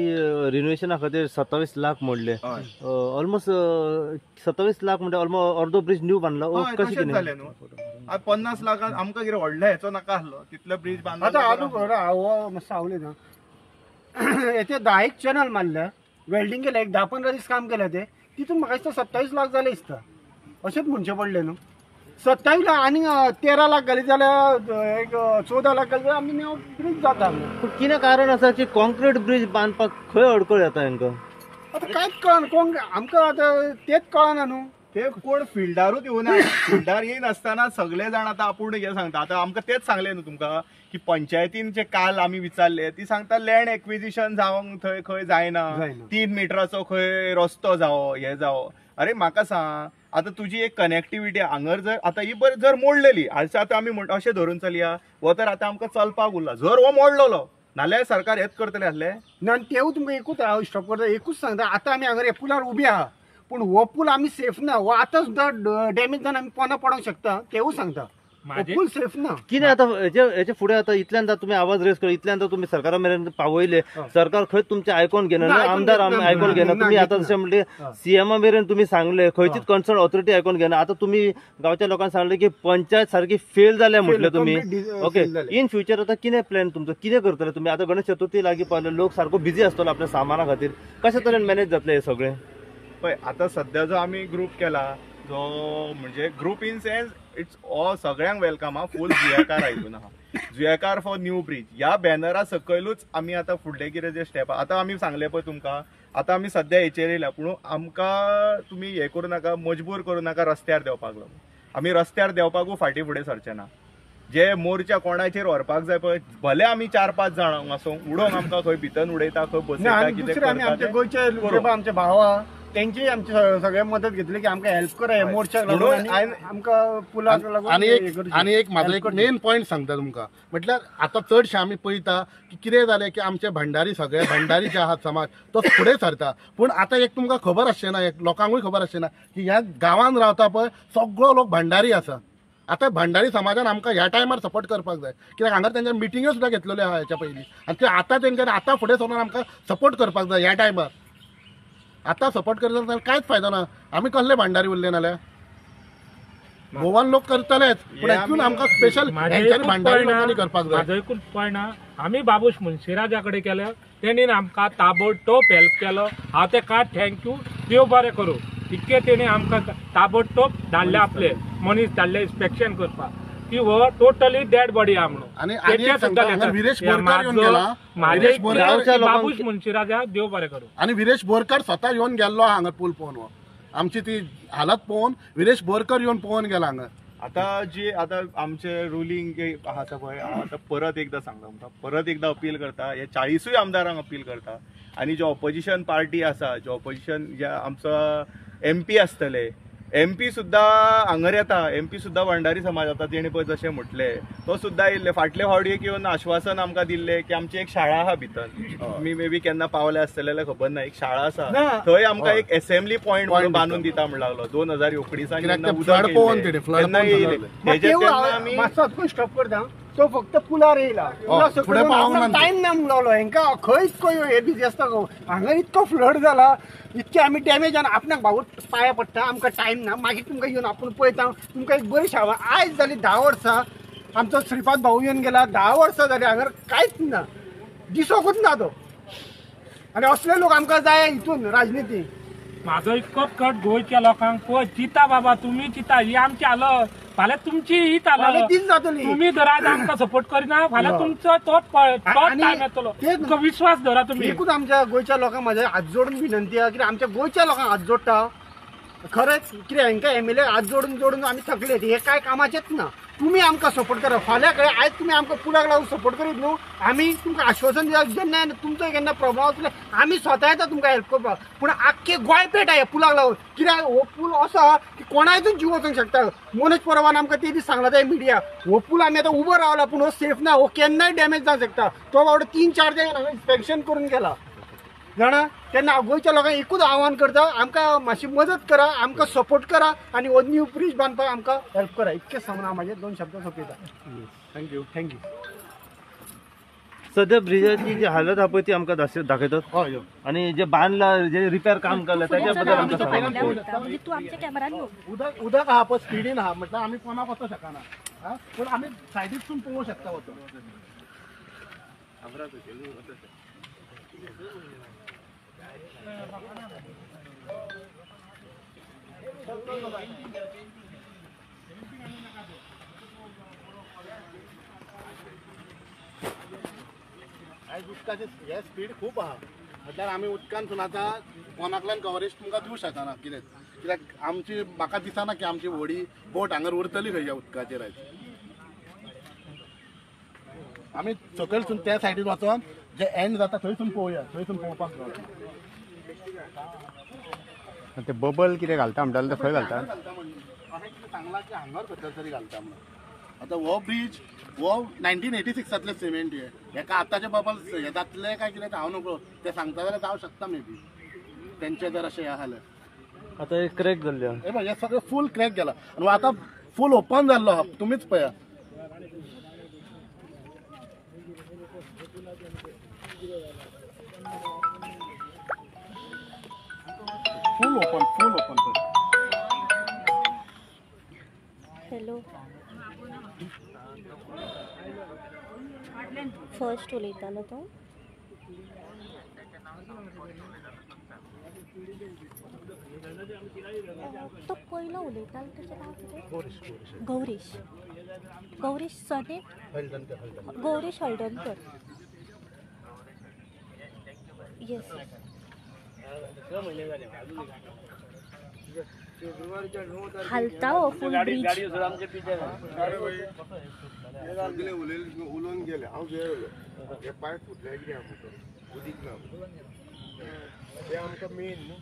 रिनोव्हेशना खातीर 27 लाख मोडले, ऑलमोस्ट 27 लाख म्हणजे ऑलमोस्ट अर्दो ब्रिज न्यू बांधला.
कशें जालें न्हू. आता 50 लाखान आमकां कितें व्हडलो हेचो नाका आसलो, तितलो ब्रिज
आतां
बांदलो.
हांव हांव सावले ना येते 10 चॅनल मारल्या, वेल्डिंग केलं, एक 10-15 दीस काम केलं ते, तितून म्हाका दिसता 27 लाख जाले दिसता. अशेंच म्हणचे पडले न्हू. 27 लाख आनी 13 लाख घाली जाल्यार एक 14 लाख घाली जाल्यार आमी ब्रिज जाता.
पूण कितें कारण आसा की कॉन्क्रीट ब्रिज बांदपाक खंय अडकळ येता हांकां?
आतां कांयच कळना कोण आमकां, आतां तेच कळना न्हू.
ते कोण फिल्डारूच येवना. फिल्डार येनासतना सगळे जाण आतां आपूण हे सांगता. आतां आमकां तेच सांगले न्हू तुमकां की पंचायतीन जे काल आमी विचारले, ती सांगता लँड एक्विजिशन जावंक थंय खंय जायना, 3 मिटराचो खंय रस्तो जावो, हे जावो. अरे म्हाका सांग, आतां तुजी एक कनेक्टिविटी हांगर जर आतां ही बरी जर मोडलेली, आतां आमी अशें धरून चलया, हो तर आतां आमकां चलपाक उरला. जर हो मोडलेलो नाल्यार सरकार हेच करतले आसले
ना. तेवूय तुमकां एकूच हांव स्टॉप करता, एकूच सांगता. आतां आमी हांगा ह्या पुलार उबे आहा, पूण हो पूल आमी सेफ ना. हो आतां सुद्दां डॅमेज जावन आमी पोना पडोंक शकता, तेवूय सांगता. पूल सेफ ना.
कितें आतां हेचे फुडें आतां इतल्यांदा तुमी आवाज रेज केलो, इतल्यांदा तुमी सरकारा मेरेन पावयले, सरकार खंयच तुमचे आयकोन घेना, आमदार आयकोन घेना. तुमी आतां जशें म्हणले सीएमा मेरेन तुमी सांगले, खंयचीच कन्सर्न ऑथॉरिटी आयकोन घेना. आतां तुमी गांवच्या लोकांक सांगले की पंचायत सारकी फेल जाल्या म्हटलें तुमी. ओके, इन फ्युचर आतां कितें प्लॅन तुमचो, कितें करतले तुमी? आतां गणेश चतुर्थी लागीं पावले, लोक सारको बिजी आसतलो आपल्या सामाना खातीर. कशे तरेन मॅनेज जातलें हे सगळें?
पळय आतां सध्या जो आमी ग्रुप केला, जो म्हणजे ग्रुप इन सेन्स इट्स सगळ्यांक वेलकम हा. फूल जुयेकार आयकून आहा, जुयेकार फॉर न्यू ब्रिज ह्या बॅनरा सकयलूच आमी आतां फुडले कितें जे स्टेप आतां आमी सांगले पळय तुमकां, आतां आमी सध्या हेचेर येयल्या, पूण आमकां तुमी हे करूं नाका, मजबूर करूं नाका रस्त्यार देवपाक लागून. आमी रस्त्यार देवपाकूय फाटीं फुडें सरचे ना. जे मोर्चा कोणाचेर व्हरपाक जाय पळय भले आमी 4-5 जाणां आसूं उडोवंक आमकां खंय भितन उडयता खंय बसयता
आणि
कितें
दुसरे आमी आमचे
करता
गोंयचे जे पळय आमचे भावा तेंची आमची सगळे मदत घेतली की आमकां हेल्प करा हे मोर्चाक लागून आनी आमकां पुलाक लागून
आणि एक माझा एक मेन पॉइंट सांगता तुमकां म्हटल्यार आता चडशे आमी पळयता की कितें जालें की आमचे भंडारी सगळे भंडारी जे आहात समाज तो फुडें सरता पूण आतां एक तुमकां खबर आसचें ना एक लोकांकूय खबर आसचें ना की ह्या गांवांत रावता पळय सगळो लोक भंडारी आसा आता भंडारी समाजान आमकां ह्या टायमार सपोर्ट करपाक जाय कित्याक हांगा तेंच्या मिटिंग्यो सुद्दां घेतलेल्यो आहा हेच्या पयलीं आनी ते आतां तेंच्यानी आतां फुडें सरून आमकां सपोर्ट करपाक जाय ह्या टायमार आता सपोर्ट करता जाल्यार कांयच फायदो ना आमी कसले भंडारी उरले नाल्यार गोवान लोक करतलेच पूण हातून आमकां स्पेशल भंडारी लोकांनी करपाक जाय
माझं एकूच पॉयंट आमी बाबूश मुन्शीराजा कडेन केल्या तेणी आमकां ताबडतोब हेल्प केलो हांव तेका थँक्यू देव बरें करूं इतके तेणी आमकां ताबडतोब धाडले आपले मनीस धाडले इन्स्पेक्शन करपाक की हो टोटली डेड बॉडी आहा म्हणून
आणि एक सांगता, हांगा विरेश बोरकार येऊन गेला. विरेश बोरकार
बाबूश मुन्शीराजा देव बरें करूं
आणि विरेश बोरकार स्वतः येऊन गेल्लो हांगा पूल पळोवन हो. आमची ती हालत पळोवन विरेश बोरकर येऊन पळोवन गेला हांगा.
आता आमचे रुलींग आसा पळय आता परत एकदा सांगता तुमकां परत एकदा अपील करता हे 40 आमदारांक अपील करता आणि जो ऑपोजिशन पार्टी आसा जो ऑपोजिशन जे आमचो MP आसतले MP सुद्धा हांगर येता MP सुद्धा भंडारी समाज जाता तेणे पळय जशें म्हटले तो सुद्धा येयल्ले फाटले फावटीक येवन आश्वासन आमकां दिल्ले की आमची एक शाळा आहा भितर मे बी केन्ना पावले आसतले जाल्यार खबर ना एक शाळा आसा थंय आमकां एक असेंब्ली पॉयंट म्हणून बांदून दिता म्हणून लागलो 2019
मातसो स्टॉप करता तो फक्त पुलार येयला टाइम ना म्हणलो हेंका खंय इतको हे बिजी आसता गो हांगा इतको फ्लड जाला इतके आमी डॅमेज आनी आपणाक भाऊ पाया पडटा आमकां टाइम ना मागीर तुमकां येवन आपूण पळयता तुमकां एक बरी शाळा आयज जाली 10 वर्सां आमचो श्रीपाद भाऊ येवन गेला 10 वर्सां जाली हांगा कांयच ना दिसोकूच ना तो आनी असले लोक आमकां जाय हितून राजनिती
माझो इतकोच कट गोंयच्या लोकांक पळय चिता बाबा तुम्ही चिता ही आमची हालत फाल्यां तुमची ही
तीच जातली
तुम्ही जर आज आमकां सपोर्ट करिना फाल्यां तुमचो तोच टायम येतलो तुमकां विश्वास धरा तुम्ही
एकूच आमच्या गोंयच्या लोकांक म्हाजे हात जोडून विनंती आहा कित्याक आमच्या गोंयच्या लोकांक हात जोडटा खरेंच कितें हांकां MLA हात जोडून जोडून आमी थकले हे काय कामाचेच ना तुम्ही आमकां सपोर्ट करा फाल्यां कळ्ळें आयज तुमी आमकां पुलाक लागून सपोर्ट करीत न्हू आमी तुमकां आश्वासन दिवप जेन्ना तुमचो केन्ना प्रॉब्लम आसले आमी स्वता येता तुमकां हेल्प करपाक पूण आख्खे गोंयपेट आहे पुलाक लागून कित्याक हो पूल असो आहा की कोणायतून जीव वचूंक शकता मनोज परवान आमकां ते दीस सांगला जाय मिडिया हो पूल आमी आतां उबो रावला पूण हो सेफ ना हो केन्नाय डॅमेज जावंक शकता तो बावडो 3-4 जाण हांगा इन्स्पेक्शन करून गेला जाणा तेन्ना गोंयच्या लोकांक एकूच आव्हान करता आमकां मातशी मदत करा आमकां सपोर्ट करा आनी हो न्यू ब्रिज बांदपाक आमकां हेल्प करा इतकें सांगून हांव म्हाजे 2 शब्द सोंपयता थँक्यू
सध्या ब्रिजाची जी हालत आहा पळय ती आमकां दाखयतात
हय
आणि जे बांधला जे रिपेअर काम केलं त्याच्या बद्दल आमकां सांगा
म्हणजे तू आमच्या कॅमेरान येऊ
उदक आहा पळय स्पिडीन आहा म्हटल्यार आमी कोणाक वचूं शकना पूण आमी सायडीतसून पळोवंक शकता वचून आयज उदकाची हे स्पीड खूप आहा म्हटल्यार आमी उदकांतसून आतां कोणाकल्यान कवरेज तुमकां दिवंक शकना कित्याक आमची म्हाका दिसना की आमची व्हडी बोट हांगर उरतली खंय ह्या उदकाचेर आयज आमी सकयलसून त्या सायडीन वचोन जे एंड जाता थंयसून पळोवया थंयसून पळोवपाक जाय
ते बबल कितें घालता म्हणटाले ते खंय घालता
अशें कितें सांगलां की हांगर खंय तरी घालता म्हणून आतां हो ब्रीज हो 1986 सिमेंट हेका आतांचे बबल्स हे जातले काय कितें हांव नकळो ते सांगता जाल्यार जावं शकता मे बी तेंचे जर अशें आसलें
आता एक क्रॅक जाल्ले
हे बघ हे सगळं फूल क्रॅक गेला आणि आता फूल ओपन जाल्लो आहा तुमीच पळया फूल ओपन
हॅलो फर्स्ट उलयतालो तो तो पयलो उलयतालो तेजें नांव कितें गौरीश सने गौरीश हळदणकर येस हालता हो फुल ब्रिज
उलोवन गेले हांव हे पांय फुटले कितें आमकां उदीक ना ते आमकां मेन न्हू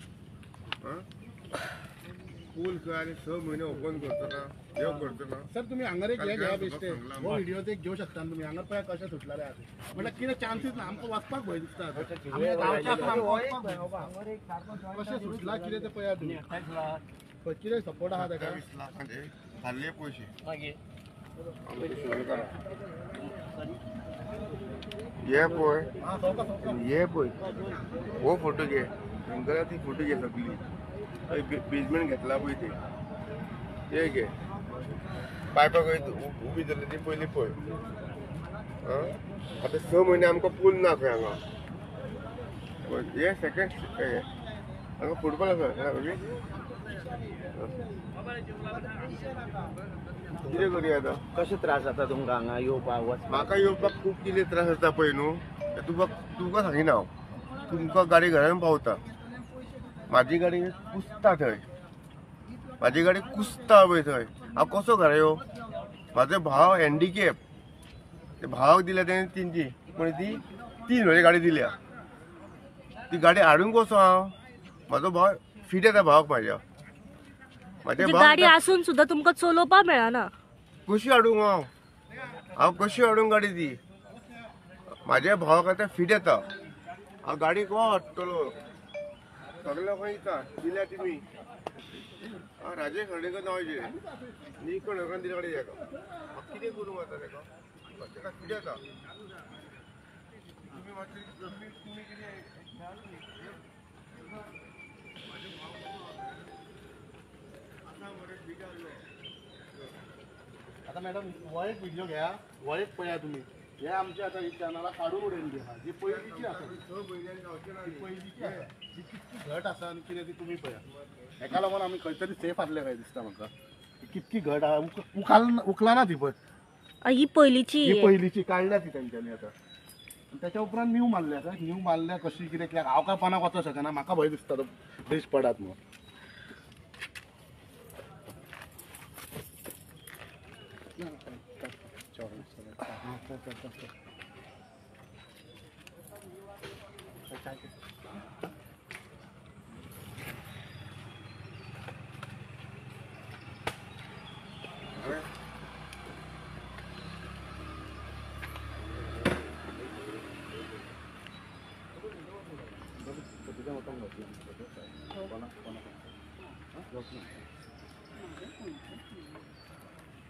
पूल खंय आनी 6 म्हयने ओपन करतना देव करतना
सर तुम्ही हांगर एक हे घ्या बेश्टे हो व्हिडिओ ते घेऊ शकता तुम्ही हांगर पळय कशें सुटलेले आसा म्हटल्यार कितें चान्सीस ना आमकां वचपाक भंय दिसता आमच्या गांवच्या आसून आमकां वचपाक भंय. कशें सुटला कितें ते पळया तुम्ही पळय कितें सपोर्ट आहा ताका
20 लाखांचे खाल्ले पयशे ये पळय
हा सवका सवका
ये पळय हो फोटो घे शंकरा ती फोटो घे सगळी बेजमेंट घेतला पळय ते घे पायपाक उबी जाल्ली ती पयली पळय आतां 6 म्हयने आमकां पूल ना खंय हांगा हे सेकंड हांगा फुटबॉल आसा कितें करूया आतां
कशे त्रास जाता तुमकां हांगा येवपाक वचपाक
म्हाका येवपाक खूब कितें त्रास जाता पळय न्हू तुका सांगिना हांव तुमकां गाडी घरान पावता म्हाजी गाडी कुसता थंय म्हाजी गाडी कुसता पळय थंय हांव कसो घरा येवं म्हाजो भाव हँडिकॅप ते भावाक दिल्या तेणें तेंची पूण ती 3 वेळी गाडी दिल्या ती गाडी हाडूंक कसो हांव म्हाजो भाव फीट येता भावाक म्हाज्या
गाडी असून सुद्धा तुमकां चलोवपाक मेळना
कशी हाडूंक हांव कशी हाडूंक गाडी ती म्हाज्या भावाक आतां फीट येता हांव गाडी को हाडटलो सगळे खंय येता दिल्या तुमी राजेश हर्डेकर नांवाचे न्ही कोण दिल्या गाडी ताका हांव कितें करूं आतां ताका फीट येता तुमी मातशी तुमी कितें
आता मॅडम हो एक व्हिडिओ घ्या हो एक पळया तुम्ही हे आमचे आता ही चॅनला काढून उडयन घ्या जी पयलीची आसा ती पयलीची आसा ती कितकी घट आसा आनी कितें ती तुमी पळया हेका लागून आमी खंय तरी सेफ आसले काय दिसता म्हाका कितकी घट आहा उखला ना ती पळय
ही पहिलीची
ही पयलीची काढल्या ती तेंच्यांनी आता त्याच्या उपरांत न्यू मारल्या का न्यू मारल्या कशी कितें कित्याक हांव काय पानाक वचों शकना म्हाका भंय दिसता तो ब्रिज पडात म्हणून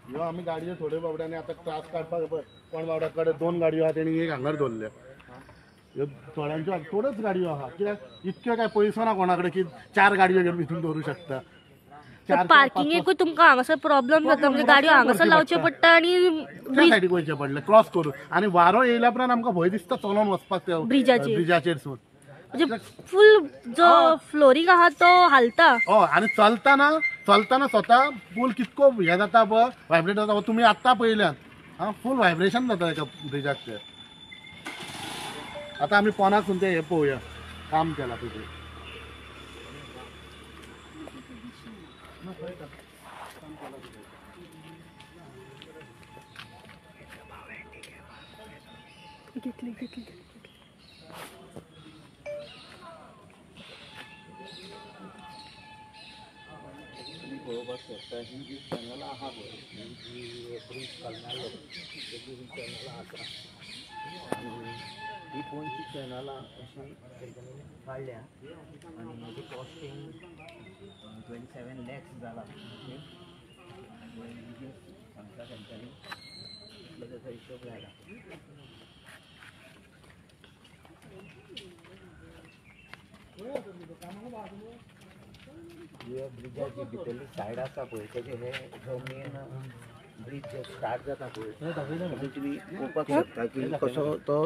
ह्यो आमी गाडयो थोड्यो बाबड्यांनी आता त्रास काडपाक कोण बाबड्या कडेन 2 गाडयो आहा तेणी एक हांगर दवरल्या ह्यो थोड्यांच्यो थोड्योच गाडयो आहा कित्याक इतक्यो काय पयसो ना कोणाकडे की 4 गाडयो घेवन भितून दवरूं शकता
पार्किंगेकूय तुमकां हांगासर प्रॉब्लेम जाता म्हणजे गाडयो हांगासर लावचे पडटा आणि
त्या सायडीक वयचें पडलें क्रॉस करून आनी वारो येयल्या उपरांत आमकां भंय दिसता चलोन वचपाक त्या ब्रिजाचेर सून
म्हणजे फुल जो फ्लोरिंग आहा तो हालता
हो आणि चलताना स्वतः पूल कितको हे जाता पळय व्हायब्रेट जाता तुम्ही आत्ता पळयल्यात हा फूल व्हायब्रेशन जाता एका ब्रिजाचेर आता आमी पोनाकसून ते हे पळोवया काम केला तुझे
पळोवपाक शकता ही जी चॅनल आहा पळय ही ब्रिज चलनालो ही चॅनल आसा ही कोणची चॅनलां अशी तेंच्यांनी काडल्या आनी हेजी कॉस्टिंग 27 लॅक्स जाला सांगता तेंच्यांनी ताचो हिशोब लायला ब्रिजाची भितरली सायड आसा पळय तेजे हे जो मेन ब्रिज स्टार्ट जाता पळय तुमी पळोवपाक शकता की कसो तो